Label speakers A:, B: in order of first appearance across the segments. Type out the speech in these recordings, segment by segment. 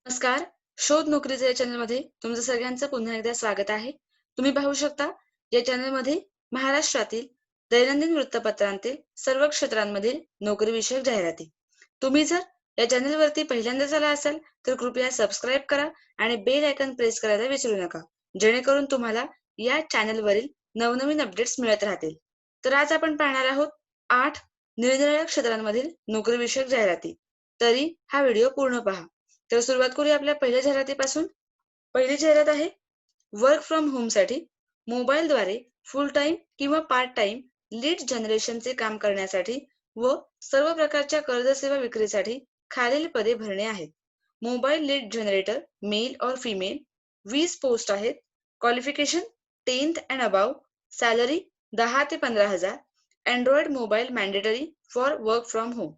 A: नमस्कार. शोध नोकरीच्या या चॅनलमध्ये तुमचं सगळ्यांचं पुन्हा एकदा स्वागत आहे. तुम्ही पाहू शकता या चॅनलमध्ये महाराष्ट्रातील दैनंदिन वृत्तपत्रांतील सर्व क्षेत्रांमधील नोकरीविषयक जाहिराती. तुम्ही जर या चॅनलवरती पहिल्यांदाच आला असाल तर कृपया सबस्क्राईब करा आणि बेल आयकॉन प्रेस करायला विसरू नका. जेणेकरून तुम्हाला या चॅनलवरील नवनवीन अपडेट्स मिळत राहतील. तर आज आपण पाहणार आहोत 8 निरनिराळ्या क्षेत्रांमधील नोकरीविषयक जाहिराती. तरी हा व्हिडिओ पूर्ण पहा. तर सुरुवात करूया आपल्या पहिल्या जाहिरातीपासून. पहिली जाहिरात आहे वर्क फ्रॉम होमसाठी. मोबाईलद्वारे फुल टाइम किंवा पार्ट टाइम लीड जनरेशनचे काम करण्यासाठी व सर्व प्रकारच्या कर्ज सेवा विक्रीसाठी खालील पदे भरणे आहेत. मोबाईल लीड जनरेटर मेल और फिमेल. 20 पोस्ट आहेत. Qualification 10th and above. Salary 10 ते 15,000. Android mobile mandatory for work from home.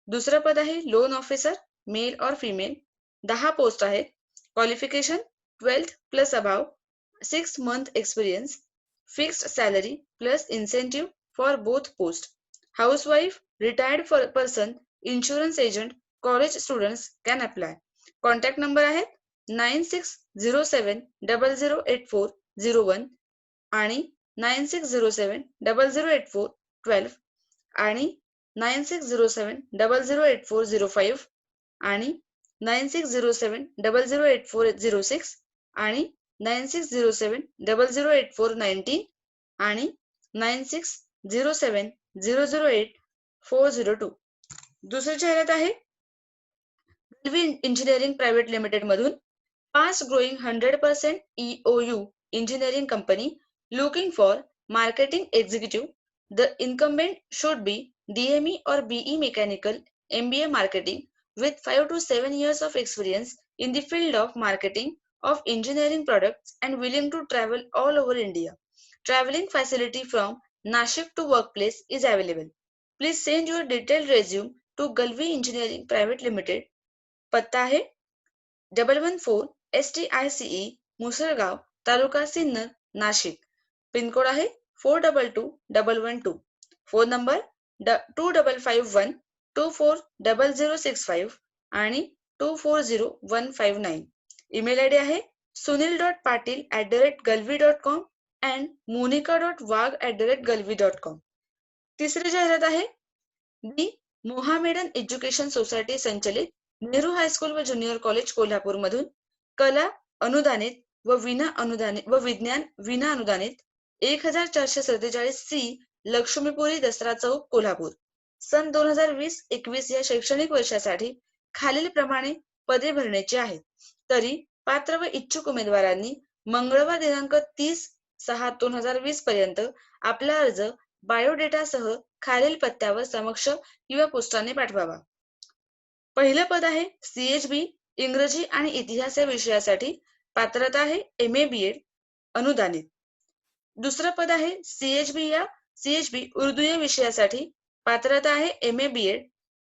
A: दुसरं पद आहे लोन ऑफिसर मेल और फिमेल. 10 पोस्ट आहेत. Qualification 12th plus above. 6 month experience. Fixed salary plus incentive for both post. Housewife, retired person, insurance agent, college students can apply. Contact number आहेत 9607008401 आणि 9607008412 आणि 9607008405 आणि 9607008406 आणि 9607008419 आणि 9607008402. दुसरी जाहिरात आहे गल्वी इंजिनिअरिंग प्रायव्हेट लिमिटेड मधून. Fast growing 100% EOU engineering company looking for marketing executive. The incumbent should be DME or BE mechanical, MBA marketing with 5 to 7 years of experience in the field of marketing of engineering products and willing to travel all over India. Traveling facility from Nashik to workplace is available. Please send your detailed resume to Galvi Engineering Private Limited. पत्ता आहे 114 STICE Musalgaon तालुका Sinnar Nashik. Pin code आहे 422112. Phone number 2551240065 आणि 240159. Email ID आहे sunil.patil@galvi.com and monica.wag@galvi.com. तिसरी जाहिरात आहे दी मोहामेडन education society संचलित Nehru high school व ज्युनियर कॉलेज कोल्हापूर मधून कला अनुदानित व विज्ञान विना अनुदानित 1447 सी लक्ष्मीपुरी दसरा चौक कोल्हापूर. सन 2020-21 या शैक्षणिक वर्षासाठी खालील प्रमाणे पदे भरण्याची आहेत. तरी पात्र व इच्छुक उमेदवारांनी मंगळवार दिनांक 30/6/2020 पर्यंत आपला अर्ज बायोडेटासह खालील पत्त्यावर समक्ष किंवा पोस्टाने पाठवावा. पहिलं पद आहे CHB इंग्रजी आणि इतिहास या विषयासाठी. पात्रता आहे MA BEd अनुदानित. दुसरं पद आहे CHB उर्दू या विषयासाठी. पात्रता आहे MA BEd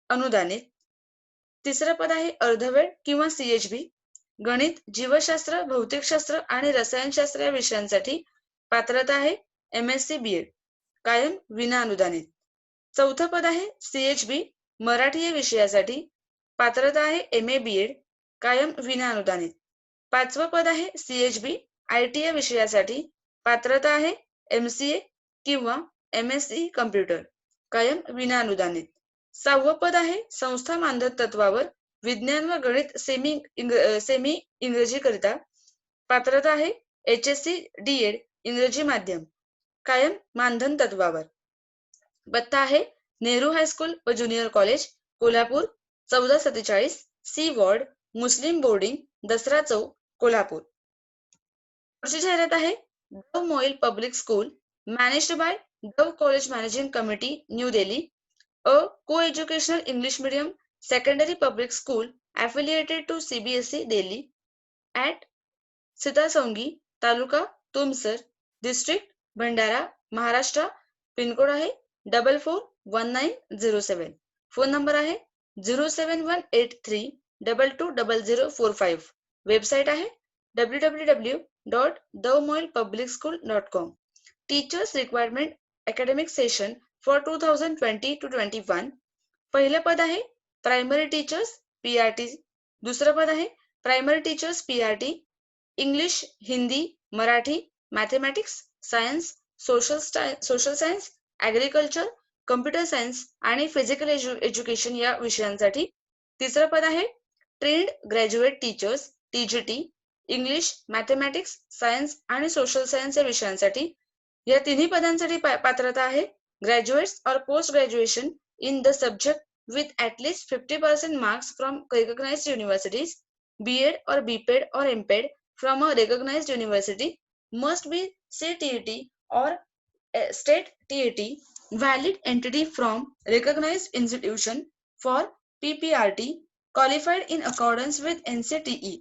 A: अनुदानित. तिसरं पद आहे अर्धवेळ किंवा CHB गणित, जीवशास्त्र, भौतिकशास्त्र आणि रसायनशास्त्र या विषयांसाठी. पात्रता आहे MSc BEd कायम विना अनुदानित. चौथं पद आहे CHB मराठी या विषयासाठी. पात्रता आहे MA BEd कायम विना अनुदानित. पाचवं पद आहे CHB IT या विषयासाठी. पात्रता आहे MCA किंवा MSc कम्प्युटर कायम विना अनुदानित. सहावं पद आहे संस्था मानधन तत्वावर विज्ञान व गणित सेमी इंग्रजी करिता. पात्रता आहे HSC DEd इंग्रजी माध्यम कायम मानधन तत्वावर. पत्ता आहे नेहरू हायस्कूल व junior college Kolhapur 1447 C ward Muslim boarding Dasara Chowk Kolhapur. पुढची जाहिरात आहे DAV Moil public school managed by DAV college managing committee New Delhi. A co-educational English medium secondary public school affiliated to CBSE Delhi at Sitasangi taluka Tumsar district Bhandara Maharashtra. Pincode आहे 441907. Phone number आहे 07183220045. Website आहे www.dovmoilpublicschool.com. Teachers requirement academic session for 2020 to 21. पहिलं पद आहे primary teachers PRT दुसरं पद आहे primary teachers PRT, English, Hindi, Marathi, mathematics, science, social science, agriculture, computer science आणि फिजिकल एज्युकेशन या विषयांसाठी. तिसरं पद आहे trend graduate teachers TGT, English, mathematics, science आणि सोशल सायन्स या विषयांसाठी. या तिन्ही पदांसाठी पात्रता आहे ग्रॅज्युएट्स और post graduation in the subject with at least 50% marks from recognized universities. B.Ed or B.Ped or M.Ped from a recognized university must be CTET or state TET valid entity from recognized institution for PPRT qualified in accordance with NCTE.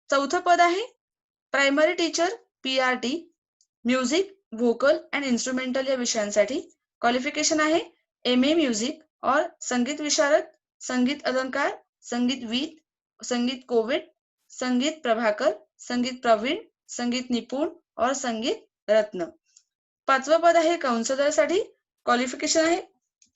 A: चौथं पद आहे primary teacher PRT, music, vocal and instrumental या विषयांसाठी. Qualification आहे MA music और संगीत विशारद, संगीत अलंकार, संगीत वीत, संगीत कोविद, संगीत प्रभाकर, संगीत प्रवीण, संगीत निपुण और संगीत रत्न. पाचवं पद आहे काउन्सिलर साठी. क्वालिफिकेशन आहे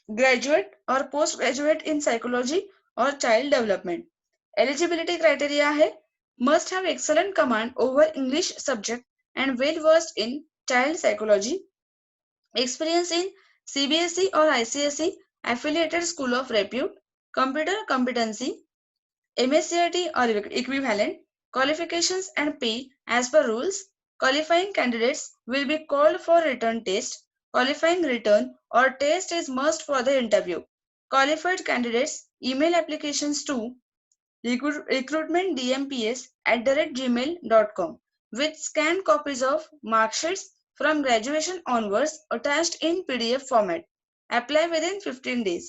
A: ग्रॅज्युएट और पोस्ट ग्रॅज्युएट इन सायकोलॉजी और चाइल्ड डेव्हलपमेंट. एलिजिबिलिटी क्रायटेरिया आहे must have excellent command over English subject and well versed in child psychology, experience in CBSE or ICSE affiliated school of repute, computer competency, MSCIT or equivalent, qualifications and pay as per rules. Qualifying candidates will be called for return test. Qualifying return or test is must for the interview. Qualified candidates email applications to recruitmentdmps@gmail.com with scanned copies of marksheets from graduation onwards attached in PDF format. Apply within 15 days.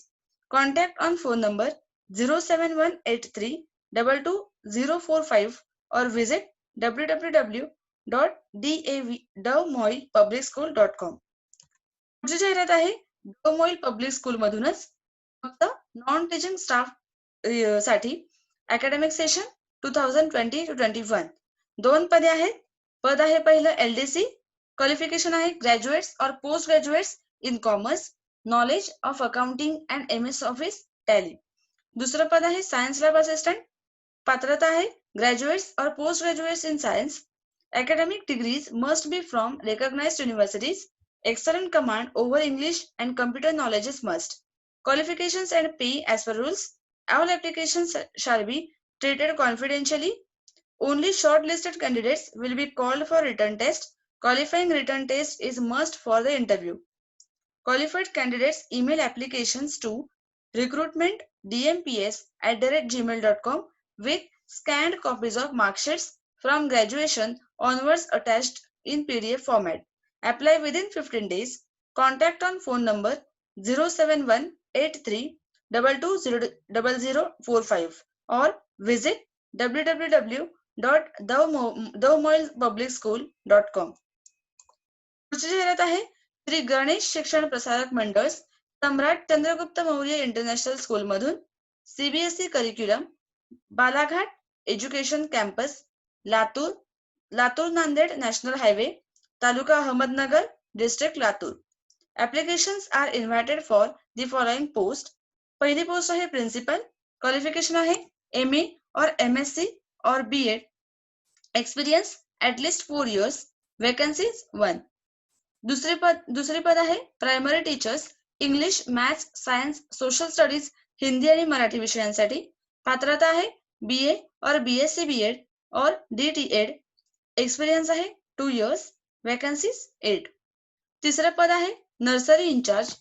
A: Contact on phone number 07183222045 or visit www.davmoilpublicschool.com. पुढची जाहिरात आहे डवमोइल public school मधूनच फक्त non teaching staff साठी academic session 2020-21 दोन पदे आहेत. पद आहे पहिलं LDC, क्वालिफिकेशन आहे ग्रॅज्युएट्स और post graduates in commerce, knowledge of accounting and MS office tally. दुसरं पद आहे सायन्स लॅब असिस्टंट, पात्रता आहे ग्रॅज्युएट्स और post graduates in science. Academic degrees must be from recognized universities. Excellent command over English and computer knowledge is must. Qualifications and pay as per rules. All applications shall be treated confidentially. Only shortlisted candidates will be called for return test. Qualifying return test is must for the interview. Qualified candidates email applications to recruitmentdmps@gmail.com with scanned copies of marksheets from graduation onwards attached in PDF format. Apply within 15 days. Contact on phone number 07183220045 or visit www.davmoilpublicschool.com. पुढची जाहिरात आहे श्री गणेश शिक्षण प्रसारक मंडळ सम्राट Chandragupta Maurya international school मधून CBSE curriculum, Balaghat education campus, Latur, Latur Nanded national highway, taluka Ahmednagar, district Latur. Applications are invited for the following post. पहिली post आहे principal, qualification आहे MA or MSc or B.Ed, experience at least 4 years, vacancies 1. दुसरी पद आहे primary teachers, English, maths, science, social studies, Hindi आणि मराठी विषयांसाठी. पात्रता आहे BA or BSc B.Ed or DTED, experience आहे 2 years, vacancies 8. तिसरं पद आहे नर्सरी इंचार्ज,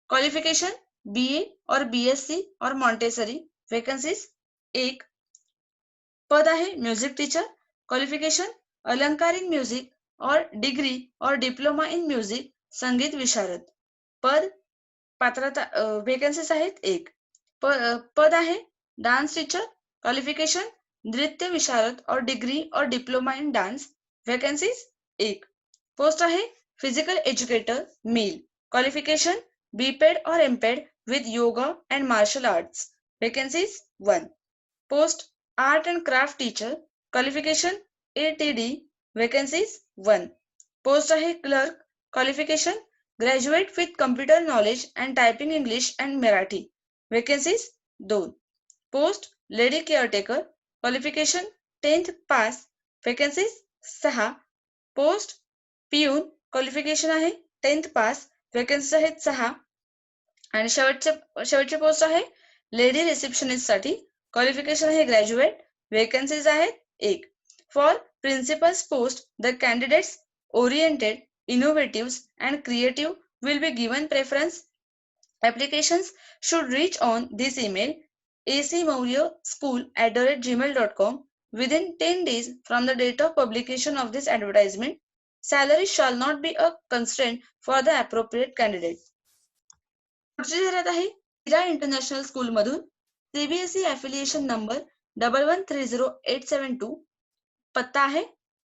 A: क्वालिफिकेशन BA और BSc और मॉन्टेसरी, वेकन्सीज 1. पद आहे म्युझिक टीचर, क्वालिफिकेशन अलंकार इन म्युझिक और डिग्री और डिप्लोमा इन म्युझिक, संगीत विशारद. पद पात्रता वेकन्सीज आहेत 1. पद आहे डान्स टीचर, क्वालिफिकेशन नृत्य विशारद और डिग्री और diploma in dance, vacancies 1. Post आहे physical educator male, qualification B.Ped or M.Ped with yoga and martial arts, vacancies 1. Post art and craft teacher, qualification ATD, vacancies 1. Post आहे clerk, qualification graduate with computer knowledge and typing English and Marathi, vacancies 2. Post lady caretaker, qualification 10th pass, vacancies 6, post पिऊन, qualification आहे 10th pass, vacancies आहेत 6 आणि शेवटची post आहे lady receptionist साठी, qualification आहे graduate, vacancies आहेत 1. For principles post the candidates oriented, innovative and creative will be given preference. Applications should reach on this email acmauryaschool@gmail.com within 10 days from the date of publication of this advertisement. Salary shall not be a constraint for the appropriate candidate. पुढची जाहिरात आहे Ira international school मधून CBSE affiliation number 1130,872. पत्ता आहे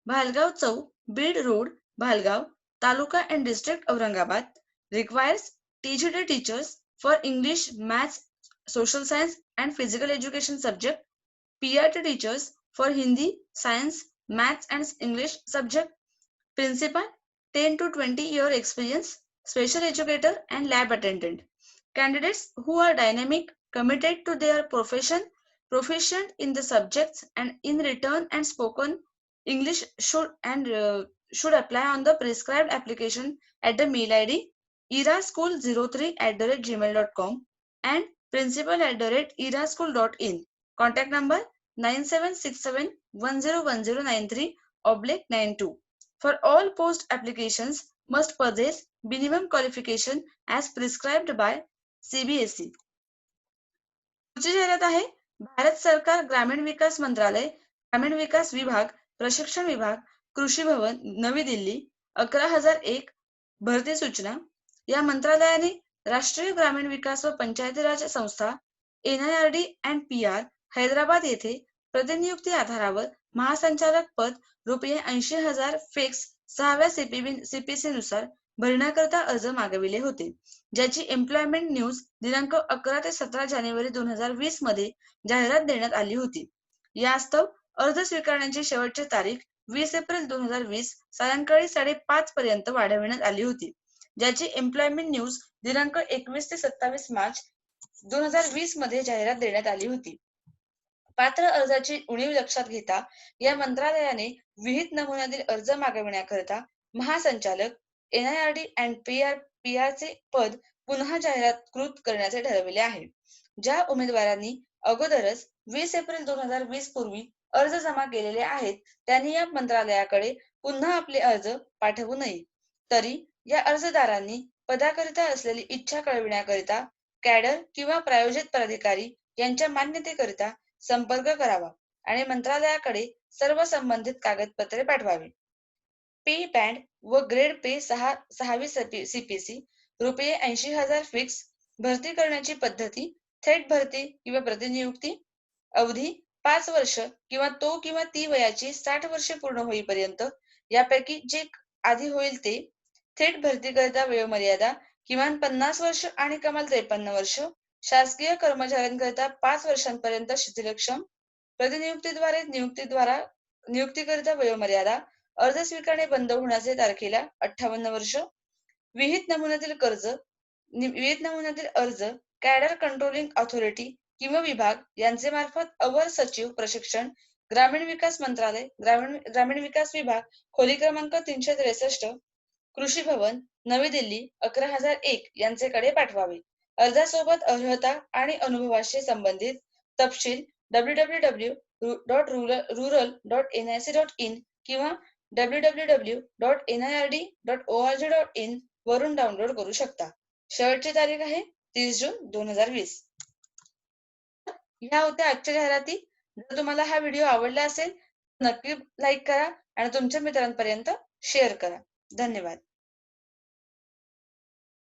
A: Bhalgaon Chowk, Beed road, Bhalgaon, taluka and district Aurangabad. Requires TGT teachers for English, Maths, Social Science and Physical Education subject. PRT teachers for Hindi, Science, Maths and English subject. Principal 10 to 20 year experience, special educator and lab attendant. Candidates who are dynamic, committed to their profession, proficient in the subjects and in written and spoken English should apply on the prescribed application at the mail ID iraschool03@gmail.com and principal@iraschool.in. Contact number 9767101093/92. For all post applications must possess minimum qualification as prescribed by CBSE. पुढची जाहिरात आहे भारत सरकार ग्रामीण विकास मंत्रालय, ग्रामीण विकास विभाग, प्रशिक्षण विभाग, कृषी भवन, नवी दिल्ली 11,001 भरती सूचना. या मंत्रालयाने राष्ट्रीय ग्रामीण विकास व पंचायती राज संस्था NIRD and PR हैदराबाद येथे प्रतिनियुक्ती आधारावर महासंचालक पद ₹80,000 फिक्स 6व्या CPC नुसार भरण्याकरता अर्ज मागविले होते, ज्याची एम्प्लॉयमेंट न्यूज दिनांक 11 ते 17 जानेवारी 2020 मध्ये जाहिरात देण्यात आली होती. यास्तव अर्ज स्वीकारण्याची शेवटची तारीख 20 एप्रिल 2020 सायंकाळी 5:30 पर्यंत वाढविण्यात आली होती, ज्याची एम्प्लॉयमेंट न्यूज दिनांक 21 ते 27 मार्च 2020 मध्ये जाहिरात देण्यात आली होती. पात्र अर्जाची उणीव लक्षात घेता या मंत्रालयाने विहित नमुन्यातील अर्ज मागविण्याकरिता महासंचालक NIRD and PR चे पद पुन्हा जाहिरातकृत करण्याचे ठरविले आहे. ज्या उमेदवारांनी अगोदरच 20 एप्रिल 2020 पूर्वी अर्ज जमा केलेले आहेत त्यांनी या मंत्रालयाकडे पुन्हा आपले अर्ज पाठवू नये. तरी या अर्जदारांनी पदाकरिता असलेली इच्छा कळविण्याकरिता कॅडर किंवा प्रायोजित प्राधिकारी यांच्या मान्यतेकरिता संपर्क करावा आणि मंत्रालयाकडे सर्व संबंधित कागदपत्रे पाठवावी. पे बँड व ग्रेड पे 6वी CPC ₹80,000 फिक्स. भरती करण्याची पद्धती थेट भरती किंवा प्रतिनियुक्ती. अवधी 5 वर्ष किंवा ती वयाची 60 वर्षे पूर्ण होईपर्यंत यापैकी जे आधी होईल ते. थेट भरतीकरिता वयोमर्यादा किमान 50 वर्ष आणि कमाल 53 वर्ष. शासकीय कर्मचाऱ्यांकरिता 5 वर्षांपर्यंत शिथिलक्षम. प्रतिनियुक्तीद्वारे नियुक्तीकरिता वयोमर्यादा अर्ज स्वीकारणे बंद होण्याचे तारखेला 58 वर्ष. विहित नमुन्यातील अर्ज कॅडर कंट्रोलिंग ऑथॉरिटी किंवा विभाग यांचे मार्फत अवर सचिव प्रशिक्षण ग्रामीण विकास मंत्रालय, ग्रामीण विकास विभाग, खोली क्रमांक 363, कृषी भवन, नवी दिल्ली 11,001 यांचेकडे पाठवावे. अर्जासोबत अर्हता आणि अनुभवाशी संबंधित तपशील www.rural.nic.in किंवा www.nird.org.in वरून डाउनलोड करू शकता. शेवटची तारीख आहे 30 जून 2020. ह्या होत्या आजच्या जाहिराती. जर तुम्हाला हा व्हिडिओ आवडला असेल नक्की लाईक करा आणि तुमच्या मित्रांपर्यंत शेअर करा. धन्यवाद.